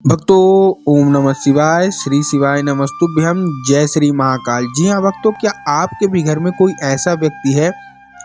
भक्तों, ओम नमः शिवाय, श्री शिवाय नमस्तुभ्यम, जय श्री महाकाल। जी हाँ भक्तों, क्या आपके भी घर में कोई ऐसा व्यक्ति है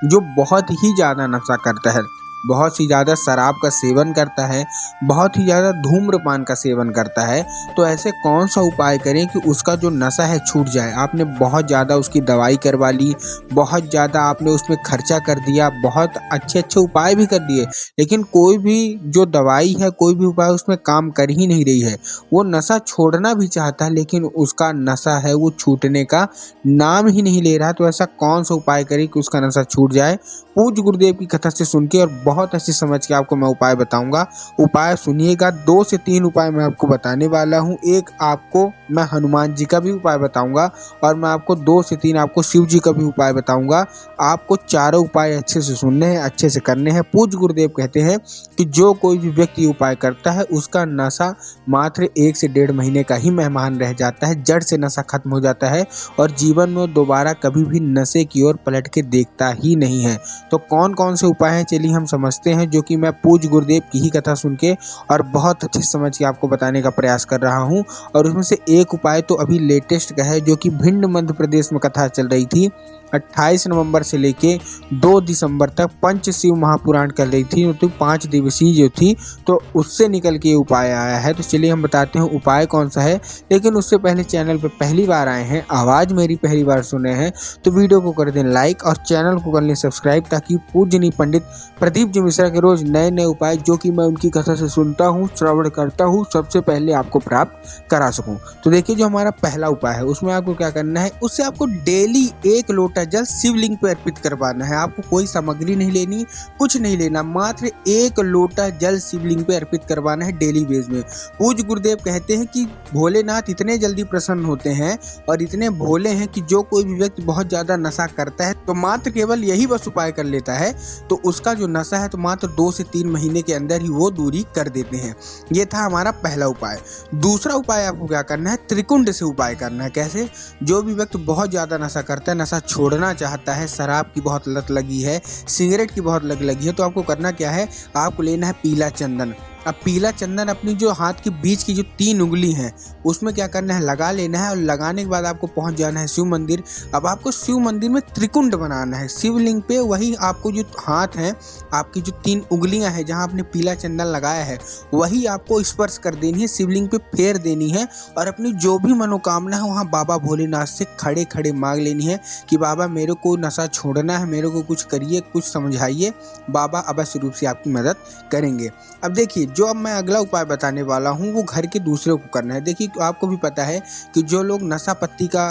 जो बहुत ही ज़्यादा नशा करता है, बहुत ही ज़्यादा शराब का सेवन करता है, बहुत ही ज़्यादा धूम्रपान का सेवन करता है? तो ऐसे कौन सा उपाय करें कि उसका जो नशा है छूट जाए? आपने बहुत ज़्यादा उसकी दवाई करवा ली, बहुत ज़्यादा आपने उसमें खर्चा कर दिया, बहुत अच्छे अच्छे उपाय भी कर दिए, लेकिन कोई भी जो दवाई है, कोई भी उपाय उसमें काम कर ही नहीं रही है। वो नशा छोड़ना भी चाहता है, लेकिन उसका नशा है वो छूटने का नाम ही नहीं ले रहा। तो ऐसा कौन सा उपाय करें कि उसका नशा छूट जाए? पूज्य गुरुदेव की कथा से सुन के और बहुत अच्छी समझ के आपको मैं उपाय बताऊंगा। उपाय सुनिएगा, 2 से 3 उपाय मैं आपको बताने वाला हूं। एक आपको मैं हनुमान जी का भी उपाय बताऊंगा और मैं आपको 2 से 3 आपको शिव जी का भी उपाय बताऊंगा। आपको चारों उपाय अच्छे से सुनने हैं, अच्छे से करने हैं। पूज्य गुरुदेव कहते हैं कि जो कोई भी व्यक्ति उपाय करता है उसका नशा मात्र 1 से 1.5 महीने का ही मेहमान रह जाता है, जड़ से नशा खत्म हो जाता है और जीवन में दोबारा कभी भी नशे की ओर पलट के देखता ही नहीं है। तो कौन कौन से उपाय हैं, चलिए हम समझते हैं, जो कि मैं पूज्य गुरुदेव की ही कथा सुन के और बहुत अच्छे समझ के आपको बताने का प्रयास कर रहा हूं। और उसमें से एक उपाय तो अभी लेटेस्ट का है, जो कि भिंड मध्य प्रदेश में कथा चल रही थी। 28 नवंबर से लेके 2 दिसंबर तक पंचशिव महापुराण कर रही थी, तो 5 दिवसीय जो थी, तो उससे निकल के ये उपाय आया है। तो चलिए हम बताते हैं उपाय कौन सा है। लेकिन उससे पहले चैनल पर पहली बार आए हैं, आवाज़ मेरी पहली बार सुने हैं, तो वीडियो को कर दें लाइक और चैनल को कर लें सब्सक्राइब, ताकि पूजनीय पंडित प्रदीप जी मिश्रा के रोज नए नए उपाय जो कि मैं उनकी कथा से सुनता हूँ, श्रवण करता हूँ, सबसे पहले आपको प्राप्त करा सकूँ। तो देखिए, जो हमारा पहला उपाय है उसमें आपको क्या करना है, उससे आपको डेली 1 लोटा जल शिवलिंग पे अर्पित करवाना है। आपको कोई सामग्री नहीं लेनी, कुछ नहीं लेना, मात्र 1 लोटा जल शिवलिंग पे अर्पित करवाना है डेली बेस में। पूज्य गुरुदेव कहते हैं कि भोलेनाथ इतने जल्दी प्रसन्न होते हैं और इतने भोले हैं कि जो कोई भी व्यक्ति बहुत ज्यादा नशा करता है तो मात्र केवल यही बस उपाय कर लेता है, तो उसका जो नशा है तो मात्र 2 से 3 महीने के अंदर ही वो दूरी कर देते हैं। ये था हमारा पहला उपाय। दूसरा उपाय आपको क्या करना है, त्रिकुंड से उपाय करना है। कैसे? जो भी व्यक्ति बहुत ज्यादा नशा करता है, नशा छोड़ना चाहता है, शराब की बहुत लत लगी है, सिगरेट की बहुत लत लगी है, तो आपको करना क्या है, आपको लेना है पीला चंदन। अब पीला चंदन अपनी जो हाथ के बीच की जो 3 उंगली हैं उसमें क्या करना है, लगा लेना है। और लगाने के बाद आपको पहुंच जाना है शिव मंदिर। अब आपको शिव मंदिर में त्रिकुंड बनाना है शिवलिंग पे। वही आपको जो हाथ हैं, आपकी जो 3 उंगलियां हैं, जहां आपने पीला चंदन लगाया है, वही आपको स्पर्श कर देनी है, शिवलिंग पे फेर देनी है और अपनी जो भी मनोकामना है वहाँ बाबा भोलेनाथ से खड़े खड़े मांग लेनी है कि बाबा मेरे को नशा छोड़ना है, मेरे को कुछ करिए, कुछ समझाइए। बाबा अवश्य रूप से आपकी मदद करेंगे। अब देखिए, जो अब मैं अगला उपाय बताने वाला हूँ वो घर के दूसरों को करना है। देखिए, आपको भी पता है कि जो लोग नशा पत्ती का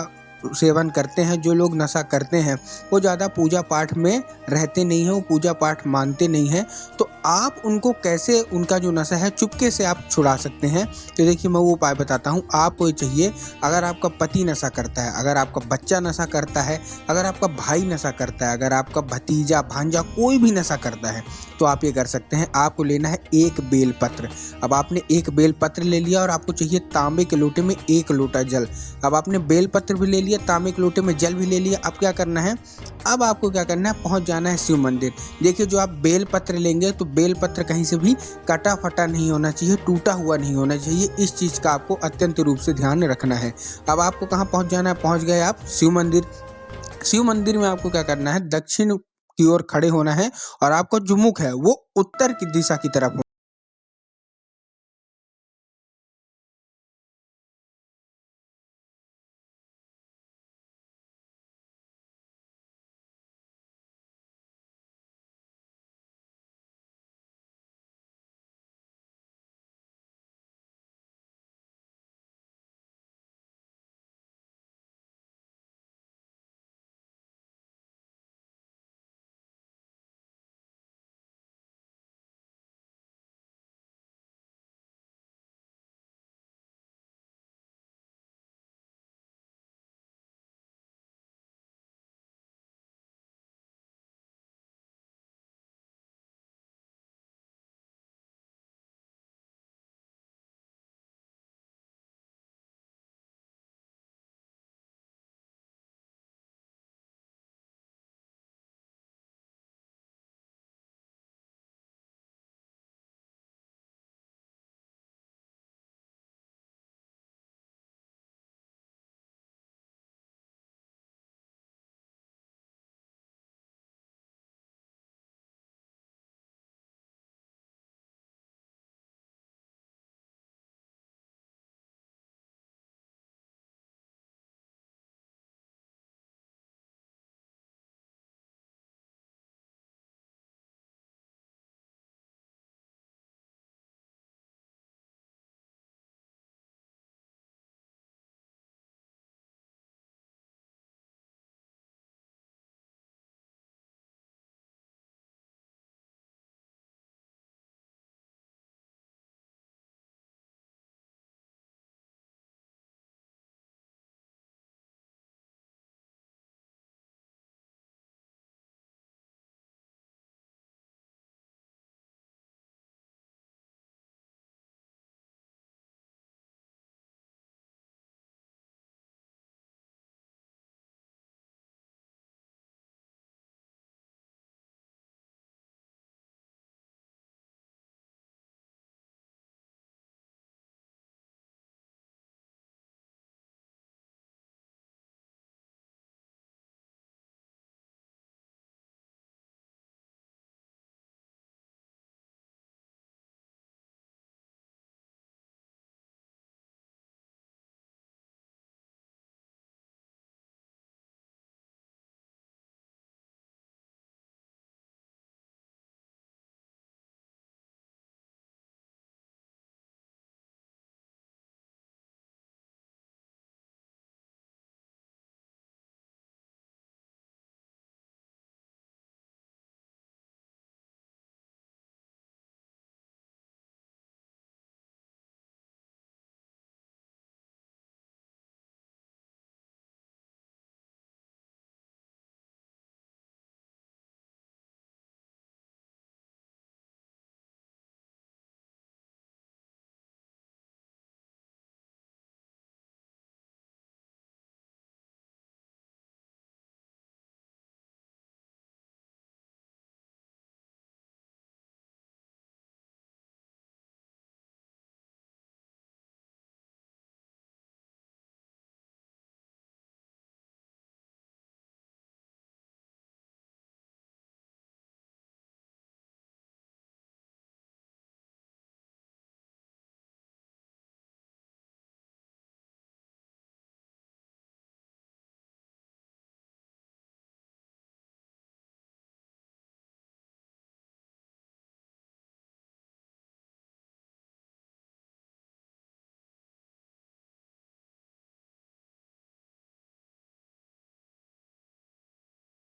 सेवन करते हैं, जो लोग नशा करते हैं, वो ज़्यादा पूजा पाठ में रहते नहीं हैं, वो पूजा पाठ मानते नहीं हैं। तो आप उनको कैसे उनका जो नशा है चुपके से आप छुड़ा सकते हैं। तो देखिए, मैं वो उपाय बताता हूँ। आपको ये चाहिए, अगर आपका पति नशा करता है, अगर आपका बच्चा नशा करता है, अगर आपका भाई नशा करता है, अगर आपका भतीजा भांजा कोई भी नशा करता है, तो आप ये कर सकते हैं। आपको लेना है 1 बेलपत्र। अब आपने 1 बेलपत्र ले लिया और आपको चाहिए तांबे के लोटे में 1 लोटा जल। अब आपने बेलपत्र भी ले लिया, तांबे के लोटे में जल भी ले लिया। अब क्या करना है, अब आपको क्या करना है, पहुंच जाना है शिव मंदिर। देखिए, जो आप बेलपत्र लेंगे तो बेलपत्र कहीं से भी कटा फटा नहीं होना चाहिए, टूटा हुआ नहीं होना चाहिए। इस चीज़ का आपको अत्यंत रूप से ध्यान रखना है। अब आपको कहाँ पहुंच जाना है, पहुंच गए आप शिव मंदिर। शिव मंदिर में आपको क्या करना है, दक्षिण की ओर खड़े होना है और आपका जो मुख है वो उत्तर की दिशा की तरफ